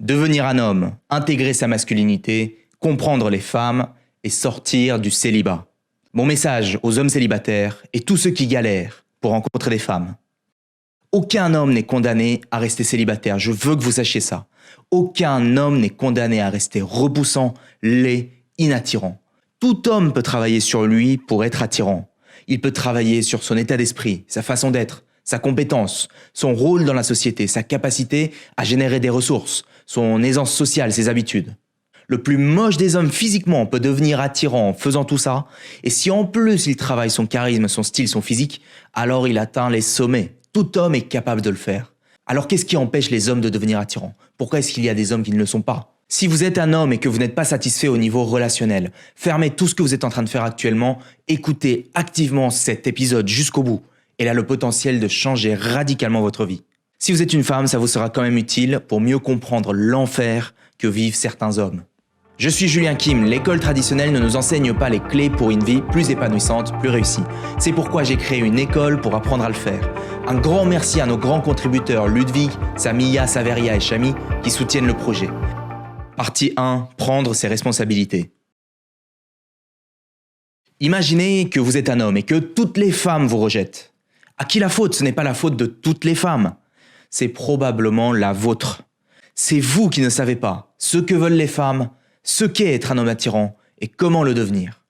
Devenir un homme, intégrer sa masculinité, comprendre les femmes et sortir du célibat. Mon message aux hommes célibataires et tous ceux qui galèrent pour rencontrer des femmes. Aucun homme n'est condamné à rester célibataire, je veux que vous sachiez ça. Aucun homme n'est condamné à rester repoussant, laid, inattirant. Tout homme peut travailler sur lui pour être attirant. Il peut travailler sur son état d'esprit, sa façon d'être, sa compétence, son rôle dans la société, sa capacité à générer des ressources, son aisance sociale, ses habitudes. Le plus moche des hommes physiquement peut devenir attirant en faisant tout ça, et si en plus il travaille son charisme, son style, son physique, alors il atteint les sommets. Tout homme est capable de le faire. Alors qu'est-ce qui empêche les hommes de devenir attirants? Pourquoi est-ce qu'il y a des hommes qui ne le sont pas? Si vous êtes un homme et que vous n'êtes pas satisfait au niveau relationnel, fermez tout ce que vous êtes en train de faire actuellement, écoutez activement cet épisode jusqu'au bout. Il a le potentiel de changer radicalement votre vie. Si vous êtes une femme, ça vous sera quand même utile pour mieux comprendre l'enfer que vivent certains hommes. Je suis Julien Kim, l'école traditionnelle ne nous enseigne pas les clés pour une vie plus épanouissante, plus réussie. C'est pourquoi j'ai créé une école pour apprendre à le faire. Un grand merci à nos grands contributeurs Ludwig, Samia, Saveria et Chami qui soutiennent le projet. Partie 1. Prendre ses responsabilités. Imaginez que vous êtes un homme et que toutes les femmes vous rejettent. À qui la faute? Ce n'est pas la faute de toutes les femmes. C'est probablement la vôtre. C'est vous qui ne savez pas ce que veulent les femmes, ce qu'est être un homme attirant et comment le devenir.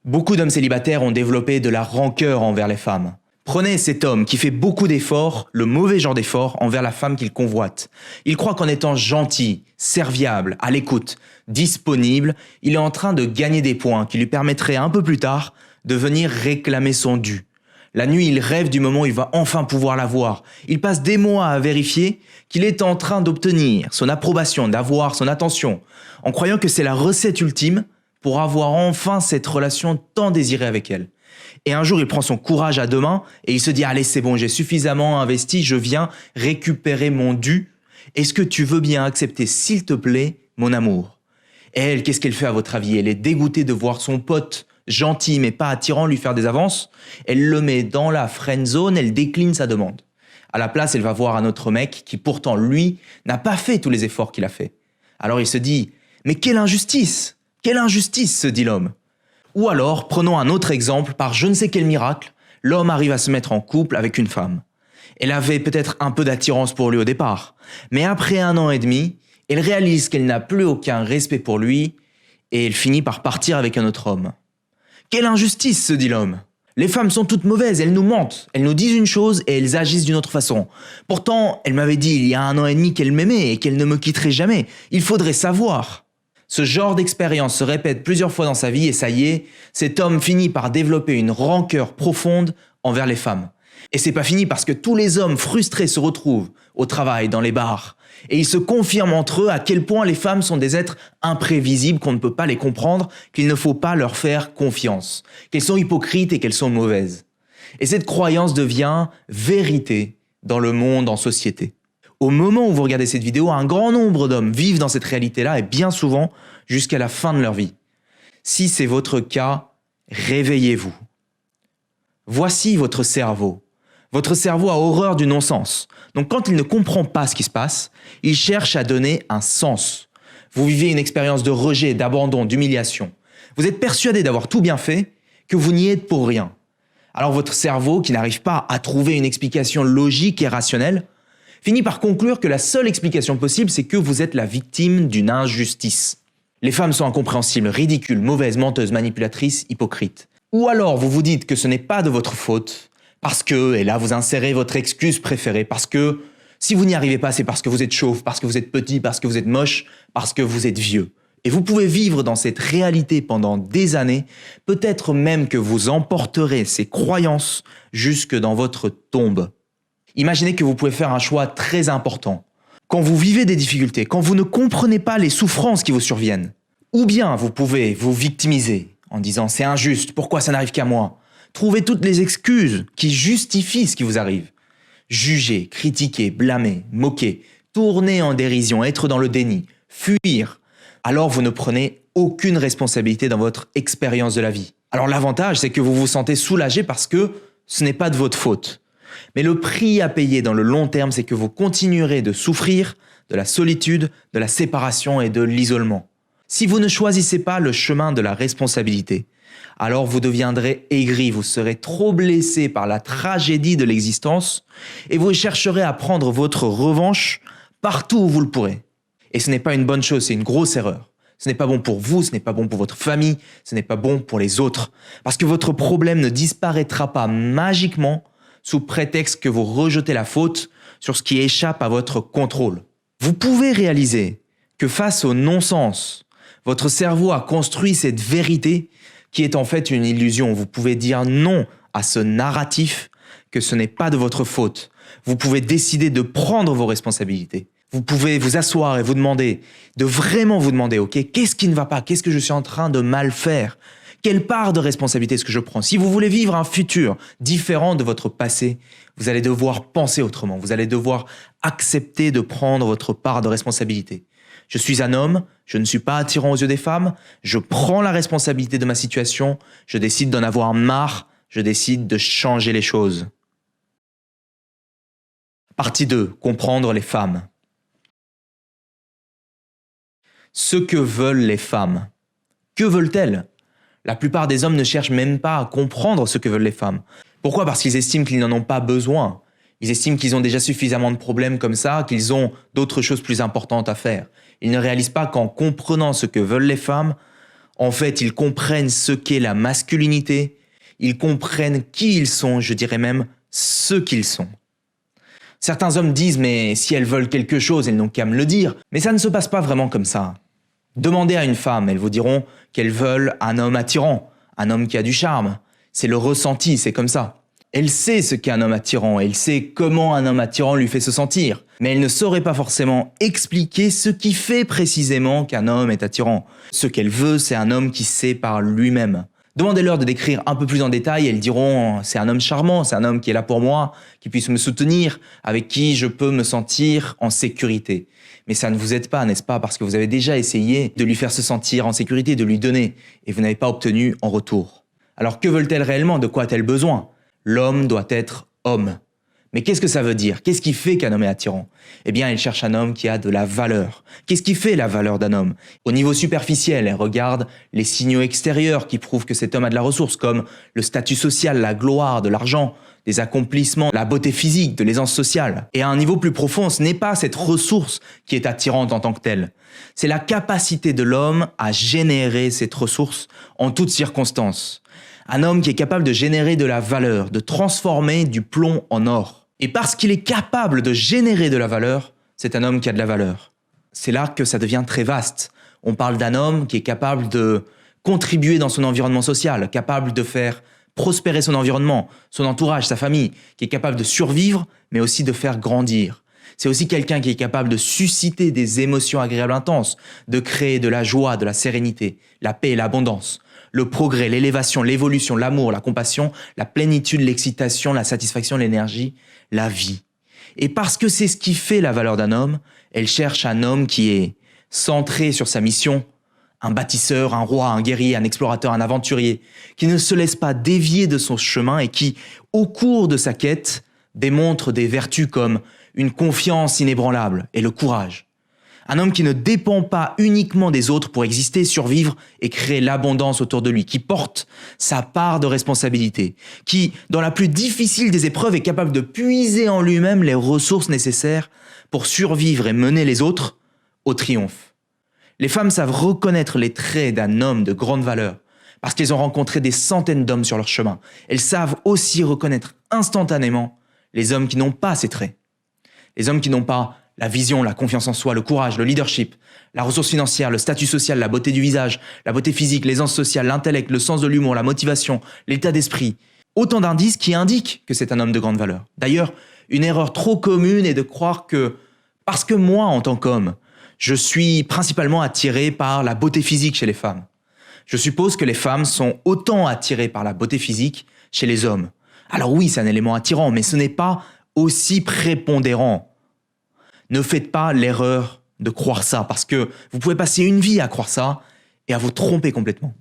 Beaucoup d'hommes célibataires ont développé de la rancœur envers les femmes. Prenez cet homme qui fait beaucoup d'efforts, le mauvais genre d'efforts envers la femme qu'il convoite. Il croit qu'en étant gentil, serviable, à l'écoute, disponible, il est en train de gagner des points qui lui permettraient un peu plus tard de venir réclamer son dû. La nuit, il rêve du moment où il va enfin pouvoir la voir. Il passe des mois à vérifier qu'il est en train d'obtenir son approbation, d'avoir son attention, en croyant que c'est la recette ultime pour avoir enfin cette relation tant désirée avec elle. Et un jour, il prend son courage à deux mains et il se dit « Allez, c'est bon, j'ai suffisamment investi, je viens récupérer mon dû. Est-ce que tu veux bien accepter, s'il te plaît, mon amour ?» Et elle, qu'est-ce qu'elle fait à votre avis? Elle est dégoûtée de voir son pote gentil mais pas attirant lui faire des avances. Elle le met dans la friend zone, elle décline sa demande. À la place, elle va voir un autre mec qui pourtant, lui, n'a pas fait tous les efforts qu'il a fait. Alors il se dit « Mais quelle injustice! Quelle injustice !» se dit l'homme. Ou alors, prenons un autre exemple, par je ne sais quel miracle, l'homme arrive à se mettre en couple avec une femme. Elle avait peut-être un peu d'attirance pour lui au départ, mais après 1 an et demi, elle réalise qu'elle n'a plus aucun respect pour lui et elle finit par partir avec un autre homme. Quelle injustice, se dit l'homme. Les femmes sont toutes mauvaises, elles nous mentent, elles nous disent une chose et elles agissent d'une autre façon. Pourtant, elle m'avait dit il y a 1 an et demi qu'elle m'aimait et qu'elle ne me quitterait jamais. Il faudrait savoir. Ce genre d'expérience se répète plusieurs fois dans sa vie et ça y est, cet homme finit par développer une rancœur profonde envers les femmes. Et c'est pas fini parce que tous les hommes frustrés se retrouvent au travail, dans les bars, et ils se confirment entre eux à quel point les femmes sont des êtres imprévisibles, qu'on ne peut pas les comprendre, qu'il ne faut pas leur faire confiance, qu'elles sont hypocrites et qu'elles sont mauvaises. Et cette croyance devient vérité dans le monde, en société. Au moment où vous regardez cette vidéo, un grand nombre d'hommes vivent dans cette réalité-là et bien souvent jusqu'à la fin de leur vie. Si c'est votre cas, réveillez-vous. Voici votre cerveau. Votre cerveau a horreur du non-sens. Donc quand il ne comprend pas ce qui se passe, il cherche à donner un sens. Vous vivez une expérience de rejet, d'abandon, d'humiliation. Vous êtes persuadé d'avoir tout bien fait, que vous n'y êtes pour rien. Alors votre cerveau, qui n'arrive pas à trouver une explication logique et rationnelle, finit par conclure que la seule explication possible, c'est que vous êtes la victime d'une injustice. Les femmes sont incompréhensibles, ridicules, mauvaises, menteuses, manipulatrices, hypocrites. Ou alors vous vous dites que ce n'est pas de votre faute, parce que, et là vous insérez votre excuse préférée, parce que si vous n'y arrivez pas, c'est parce que vous êtes chauve, parce que vous êtes petit, parce que vous êtes moche, parce que vous êtes vieux. Et vous pouvez vivre dans cette réalité pendant des années, peut-être même que vous emporterez ces croyances jusque dans votre tombe. Imaginez que vous pouvez faire un choix très important. Quand vous vivez des difficultés, quand vous ne comprenez pas les souffrances qui vous surviennent, ou bien vous pouvez vous victimiser en disant « c'est injuste, pourquoi ça n'arrive qu'à moi ?» Trouver toutes les excuses qui justifient ce qui vous arrive. Juger, critiquer, blâmer, moquer, tourner en dérision, être dans le déni, fuir. Alors vous ne prenez aucune responsabilité dans votre expérience de la vie. Alors l'avantage, c'est que vous vous sentez soulagé parce que ce n'est pas de votre faute. Mais le prix à payer dans le long terme, c'est que vous continuerez de souffrir de la solitude, de la séparation et de l'isolement. Si vous ne choisissez pas le chemin de la responsabilité, alors vous deviendrez aigri, vous serez trop blessé par la tragédie de l'existence et vous chercherez à prendre votre revanche partout où vous le pourrez. Et ce n'est pas une bonne chose, c'est une grosse erreur. Ce n'est pas bon pour vous, ce n'est pas bon pour votre famille, ce n'est pas bon pour les autres. Parce que votre problème ne disparaîtra pas magiquement sous prétexte que vous rejetez la faute sur ce qui échappe à votre contrôle. Vous pouvez réaliser que face au non-sens, votre cerveau a construit cette vérité qui est en fait une illusion. Vous pouvez dire non à ce narratif que ce n'est pas de votre faute. Vous pouvez décider de prendre vos responsabilités. Vous pouvez vous asseoir et vous demander, de vraiment vous demander, ok, qu'est-ce qui ne va pas? Qu'est-ce que je suis en train de mal faire? Quelle part de responsabilité est-ce que je prends? Si vous voulez vivre un futur différent de votre passé, vous allez devoir penser autrement. Vous allez devoir accepter de prendre votre part de responsabilité. Je suis un homme, je ne suis pas attirant aux yeux des femmes, je prends la responsabilité de ma situation, je décide d'en avoir marre, je décide de changer les choses. Partie 2. Comprendre les femmes. Ce que veulent les femmes. Que veulent-elles? La plupart des hommes ne cherchent même pas à comprendre ce que veulent les femmes. Pourquoi? Parce qu'ils estiment qu'ils n'en ont pas besoin. Ils estiment qu'ils ont déjà suffisamment de problèmes comme ça, qu'ils ont d'autres choses plus importantes à faire. Ils ne réalisent pas qu'en comprenant ce que veulent les femmes, en fait, ils comprennent ce qu'est la masculinité, ils comprennent qui ils sont, je dirais même ce qu'ils sont. Certains hommes disent « mais si elles veulent quelque chose, elles n'ont qu'à me le dire ». Mais ça ne se passe pas vraiment comme ça. Demandez à une femme, elles vous diront qu'elles veulent un homme attirant, un homme qui a du charme. C'est le ressenti, c'est comme ça. Elle sait ce qu'est un homme attirant, elle sait comment un homme attirant lui fait se sentir. Mais elle ne saurait pas forcément expliquer ce qui fait précisément qu'un homme est attirant. Ce qu'elle veut, c'est un homme qui sait par lui-même. Demandez-leur de décrire un peu plus en détail, elles diront « c'est un homme charmant, c'est un homme qui est là pour moi, qui puisse me soutenir, avec qui je peux me sentir en sécurité ». Mais ça ne vous aide pas, n'est-ce pas? Parce que vous avez déjà essayé de lui faire se sentir en sécurité, de lui donner, et vous n'avez pas obtenu en retour. Alors que veulent-elles réellement? De quoi a-t-elle besoin? L'homme doit être homme. Mais qu'est-ce que ça veut dire? Qu'est-ce qui fait qu'un homme est attirant? Eh bien, elle cherche un homme qui a de la valeur. Qu'est-ce qui fait la valeur d'un homme? Au niveau superficiel, elle regarde les signaux extérieurs qui prouvent que cet homme a de la ressource, comme le statut social, la gloire, de l'argent, des accomplissements, la beauté physique, de l'aisance sociale. Et à un niveau plus profond, ce n'est pas cette ressource qui est attirante en tant que telle. C'est la capacité de l'homme à générer cette ressource en toutes circonstances. Un homme qui est capable de générer de la valeur, de transformer du plomb en or. Et parce qu'il est capable de générer de la valeur, c'est un homme qui a de la valeur. C'est là que ça devient très vaste. On parle d'un homme qui est capable de contribuer dans son environnement social, capable de faire prospérer son environnement, son entourage, sa famille, qui est capable de survivre, mais aussi de faire grandir. C'est aussi quelqu'un qui est capable de susciter des émotions agréables intenses, de créer de la joie, de la sérénité, la paix et l'abondance. Le progrès, l'élévation, l'évolution, l'amour, la compassion, la plénitude, l'excitation, la satisfaction, l'énergie, la vie. Et parce que c'est ce qui fait la valeur d'un homme, elle cherche un homme qui est centré sur sa mission, un bâtisseur, un roi, un guerrier, un explorateur, un aventurier, qui ne se laisse pas dévier de son chemin et qui, au cours de sa quête, démontre des vertus comme une confiance inébranlable et le courage. Un homme qui ne dépend pas uniquement des autres pour exister, survivre et créer l'abondance autour de lui, qui porte sa part de responsabilité, qui, dans la plus difficile des épreuves, est capable de puiser en lui-même les ressources nécessaires pour survivre et mener les autres au triomphe. Les femmes savent reconnaître les traits d'un homme de grande valeur parce qu'elles ont rencontré des centaines d'hommes sur leur chemin. Elles savent aussi reconnaître instantanément les hommes qui n'ont pas ces traits. Les hommes qui n'ont pas la vision, la confiance en soi, le courage, le leadership, la ressource financière, le statut social, la beauté du visage, la beauté physique, l'aisance sociale, l'intellect, le sens de l'humour, la motivation, l'état d'esprit. Autant d'indices qui indiquent que c'est un homme de grande valeur. D'ailleurs, une erreur trop commune est de croire que, parce que moi, en tant qu'homme, je suis principalement attiré par la beauté physique chez les femmes. Je suppose que les femmes sont autant attirées par la beauté physique chez les hommes. Alors oui, c'est un élément attirant, mais ce n'est pas aussi prépondérant. Ne faites pas l'erreur de croire ça, parce que vous pouvez passer une vie à croire ça et à vous tromper complètement.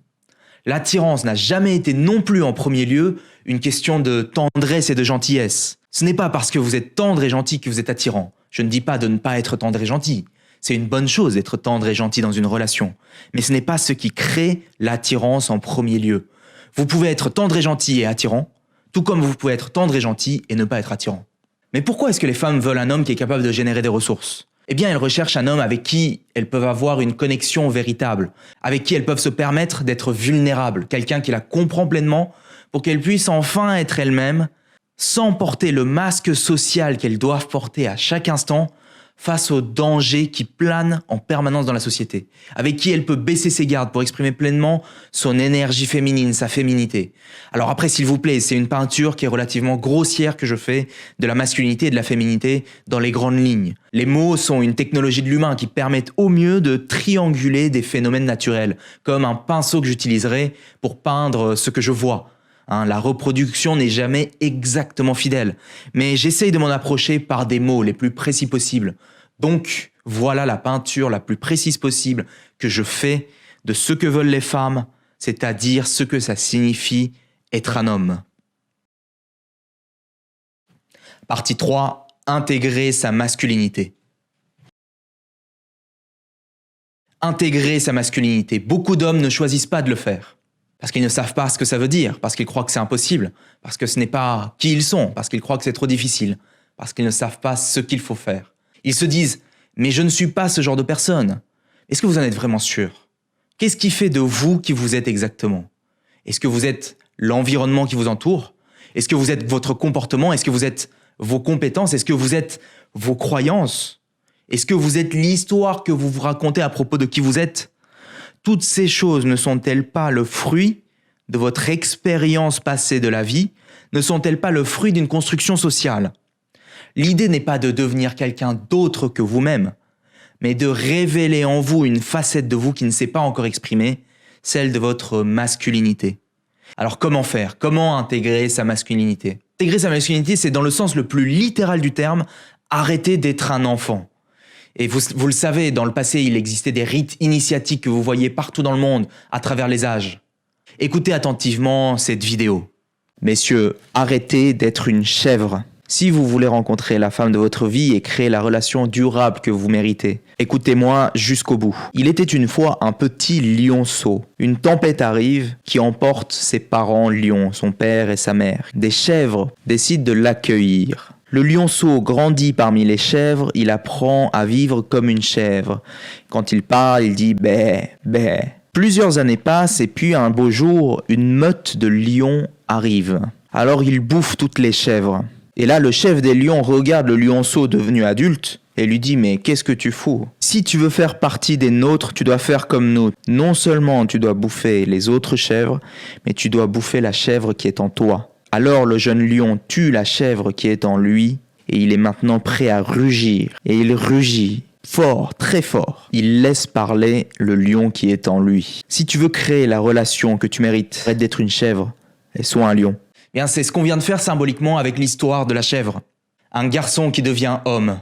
L'attirance n'a jamais été non plus en premier lieu une question de tendresse et de gentillesse. Ce n'est pas parce que vous êtes tendre et gentil que vous êtes attirant. Je ne dis pas de ne pas être tendre et gentil. C'est une bonne chose d'être tendre et gentil dans une relation. Mais ce n'est pas ce qui crée l'attirance en premier lieu. Vous pouvez être tendre et gentil et attirant, tout comme vous pouvez être tendre et gentil et ne pas être attirant. Mais pourquoi est-ce que les femmes veulent un homme qui est capable de générer des ressources ? Eh bien, elles recherchent un homme avec qui elles peuvent avoir une connexion véritable, avec qui elles peuvent se permettre d'être vulnérables, quelqu'un qui la comprend pleinement pour qu'elles puissent enfin être elles-mêmes, sans porter le masque social qu'elles doivent porter à chaque instant face aux dangers qui planent en permanence dans la société, avec qui elle peut baisser ses gardes pour exprimer pleinement son énergie féminine, sa féminité. Alors après, s'il vous plaît, c'est une peinture qui est relativement grossière que je fais de la masculinité et de la féminité dans les grandes lignes. Les mots sont une technologie de l'humain qui permettent au mieux de trianguler des phénomènes naturels, comme un pinceau que j'utiliserai pour peindre ce que je vois. La reproduction n'est jamais exactement fidèle, mais j'essaye de m'en approcher par des mots les plus précis possibles. Donc, voilà la peinture la plus précise possible que je fais de ce que veulent les femmes, c'est-à-dire ce que ça signifie être un homme. Partie 3. Intégrer sa masculinité. Intégrer sa masculinité. Beaucoup d'hommes ne choisissent pas de le faire. Parce qu'ils ne savent pas ce que ça veut dire, parce qu'ils croient que c'est impossible, parce que ce n'est pas qui ils sont, parce qu'ils croient que c'est trop difficile, parce qu'ils ne savent pas ce qu'il faut faire. Ils se disent « mais je ne suis pas ce genre de personne ». Est-ce que vous en êtes vraiment sûr ? Qu'est-ce qui fait de vous qui vous êtes exactement ? Est-ce que vous êtes l'environnement qui vous entoure ? Est-ce que vous êtes votre comportement ? Est-ce que vous êtes vos compétences ? Est-ce que vous êtes vos croyances ? Est-ce que vous êtes l'histoire que vous vous racontez à propos de qui vous êtes ? Toutes ces choses ne sont-elles pas le fruit de votre expérience passée de la vie ? Ne sont-elles pas le fruit d'une construction sociale ? L'idée n'est pas de devenir quelqu'un d'autre que vous-même, mais de révéler en vous une facette de vous qui ne s'est pas encore exprimée, celle de votre masculinité. Alors comment faire ? Comment intégrer sa masculinité ? Intégrer sa masculinité, c'est dans le sens le plus littéral du terme, arrêter d'être un enfant. Et vous le savez, dans le passé, il existait des rites initiatiques que vous voyez partout dans le monde, à travers les âges. Écoutez attentivement cette vidéo. Messieurs, arrêtez d'être une chèvre. Si vous voulez rencontrer la femme de votre vie et créer la relation durable que vous méritez, écoutez-moi jusqu'au bout. Il était une fois un petit lionceau. Une tempête arrive qui emporte ses parents lions, son père et sa mère. Des chèvres décident de l'accueillir. Le lionceau grandit parmi les chèvres, il apprend à vivre comme une chèvre. Quand il parle, il dit « bé, bé ». Plusieurs années passent et puis un beau jour, une meute de lions arrive. Alors il bouffe toutes les chèvres. Et là, le chef des lions regarde le lionceau devenu adulte et lui dit « Mais qu'est-ce que tu fous ? Si tu veux faire partie des nôtres, tu dois faire comme nous. Non seulement tu dois bouffer les autres chèvres, mais tu dois bouffer la chèvre qui est en toi. » Alors le jeune lion tue la chèvre qui est en lui et il est maintenant prêt à rugir. Et il rugit fort, très fort. Il laisse parler le lion qui est en lui. Si tu veux créer la relation que tu mérites, arrête d'être une chèvre et sois un lion. Bien, c'est ce qu'on vient de faire symboliquement avec l'histoire de la chèvre. Un garçon qui devient homme.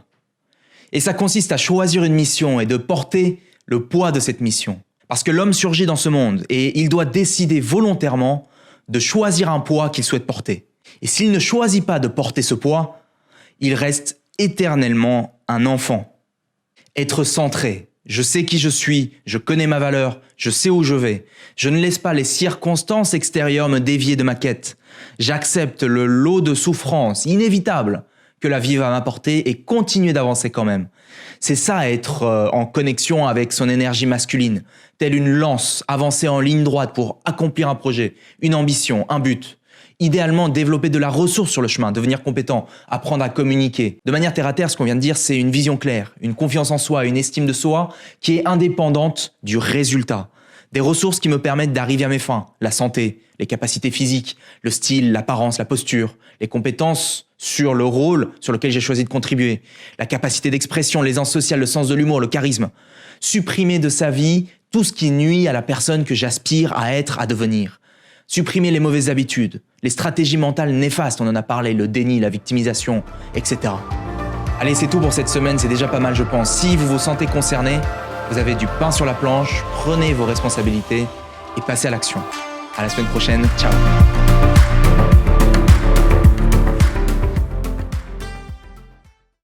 Et ça consiste à choisir une mission et de porter le poids de cette mission. Parce que l'homme surgit dans ce monde et il doit décider volontairement de choisir un poids qu'il souhaite porter. Et s'il ne choisit pas de porter ce poids, il reste éternellement un enfant. Être centré. Je sais qui je suis, je connais ma valeur, je sais où je vais. Je ne laisse pas les circonstances extérieures me dévier de ma quête. J'accepte le lot de souffrances inévitables que la vie va m'apporter et continuer d'avancer quand même. C'est ça être en connexion avec son énergie masculine, telle une lance, avancer en ligne droite pour accomplir un projet, une ambition, un but. Idéalement, développer de la ressource sur le chemin, devenir compétent, apprendre à communiquer. De manière terre à terre, ce qu'on vient de dire, c'est une vision claire, une confiance en soi, une estime de soi qui est indépendante du résultat. Des ressources qui me permettent d'arriver à mes fins, la santé, les capacités physiques, le style, l'apparence, la posture, les compétences sur le rôle sur lequel j'ai choisi de contribuer, la capacité d'expression, l'aisance sociale, le sens de l'humour, le charisme. Supprimer de sa vie tout ce qui nuit à la personne que j'aspire à être, à devenir. Supprimer les mauvaises habitudes, les stratégies mentales néfastes, on en a parlé, le déni, la victimisation, etc. Allez, c'est tout pour cette semaine, c'est déjà pas mal je pense. Si vous vous sentez concerné, vous avez du pain sur la planche, prenez vos responsabilités et passez à l'action. À la semaine prochaine, ciao.